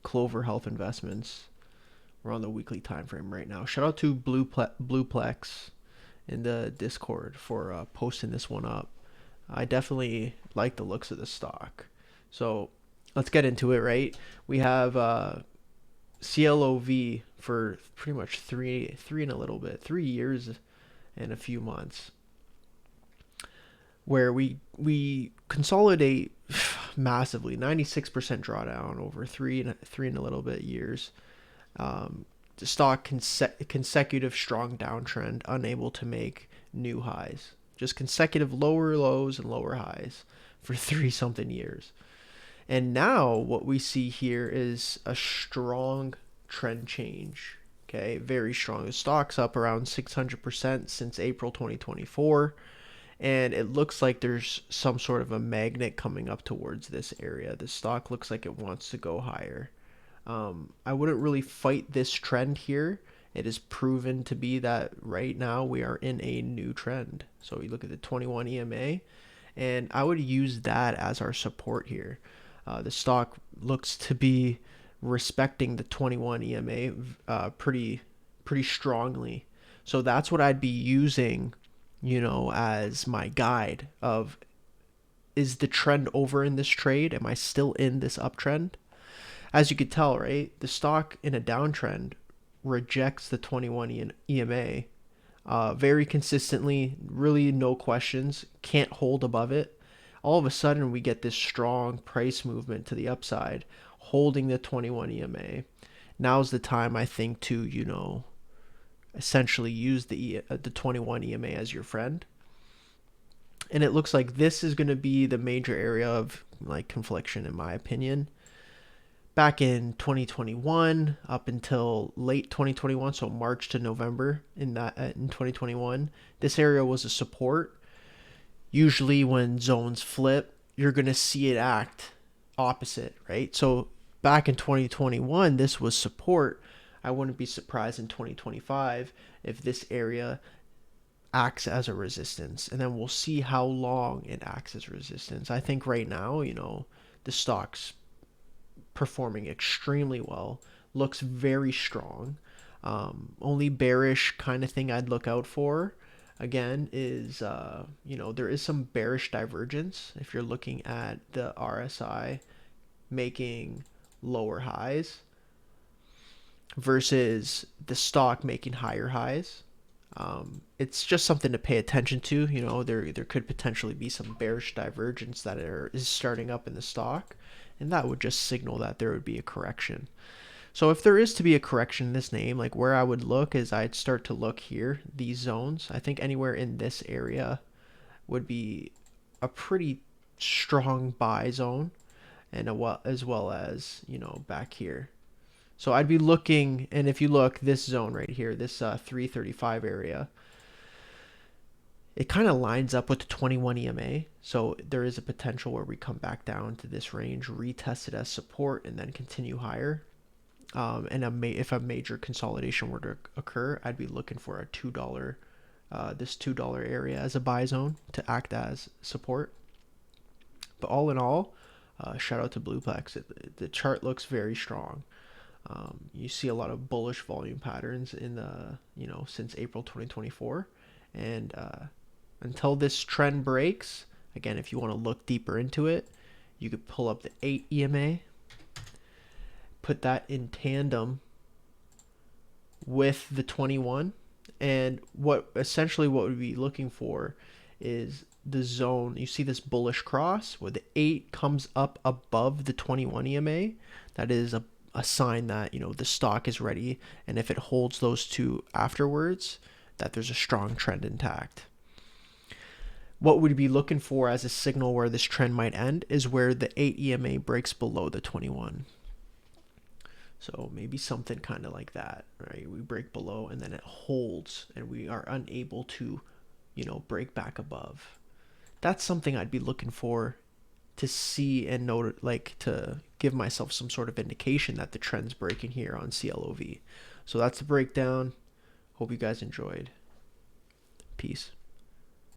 Clover Health Investments. We're on the weekly time frame right now. Shout out to Blueplex in the Discord for posting this one up. I definitely like the looks of the stock. So let's get into it, right? We have CLOV for pretty much three and a little bit, 3 years and a few months, where we consolidate massively, 96% drawdown over three and a little bit years. The stock consecutive strong downtrend, unable to make new highs, just consecutive lower lows and lower highs for 30-something years. And now what we see here is a strong trend change. Okay, very strong. The stock's up around 600% since April 2024. And it looks like there's some sort of a magnet coming up towards this area. The stock looks like it wants to go higher. I wouldn't really fight this trend here. It is proven to be that right now we are in a new trend. So you look at the 21 EMA, and I would use that as our support here. The stock looks to be respecting the 21 EMA pretty strongly. So that's what I'd be using, as my guide of, is the trend over in this trade? Am I still in this uptrend? As you could tell, right, the stock in a downtrend rejects the 21 EMA very consistently, really no questions, can't hold above it. All of a sudden, we get this strong price movement to the upside, holding the 21 EMA. Now's the time, I think, to, essentially use the 21 EMA as your friend. And it looks like this is going to be the major area of confliction, in my opinion. Back in 2021 up until late 2021, so March to November in 2021, this area was a support. Usually when zones flip, you're going to see it act opposite, right? So back in 2021, this was support. I wouldn't be surprised in 2025 if this area acts as a resistance, and then we'll see how long it acts as resistance. I think right now, the stock's performing extremely well, looks very strong. Only bearish kind of thing I'd look out for, again, is, there is some bearish divergence if you're looking at the RSI making lower highs versus the stock making higher highs. It's just something to pay attention to. There could potentially be some bearish divergence that is starting up in the stock, and that would just signal that there would be a correction. So if there is to be a correction in this name, where I would look is I'd start to look here, these zones. I think anywhere in this area would be a pretty strong buy zone, and as well as, back here. So I'd be looking, and if you look, this zone right here, this 335 area, it kind of lines up with the 21 EMA. So there is a potential where we come back down to this range, retest it as support, and then continue higher. And if a major consolidation were to occur, I'd be looking for a $2, this $2 area as a buy zone to act as support. But all in all, shout out to Blueplex. The chart looks very strong. You see a lot of bullish volume patterns in the, since April 2024. And until this trend breaks, again, if you want to look deeper into it, you could pull up the 8 EMA, put that in tandem with the 21. And what we'd be looking for is the zone. You see this bullish cross where the 8 comes up above the 21 EMA. That is a sign that the stock is ready, and if it holds those two afterwards, that there's a strong trend intact. What we'd be looking for as a signal where this trend might end is where the 8 EMA breaks below the 21. So maybe something kind of like that, right? We break below and then it holds, and we are unable to break back above. That's something I'd be looking for to see and note, like to give myself some sort of indication that the trend's breaking here on CLOV. So that's the breakdown. Hope you guys enjoyed. Peace.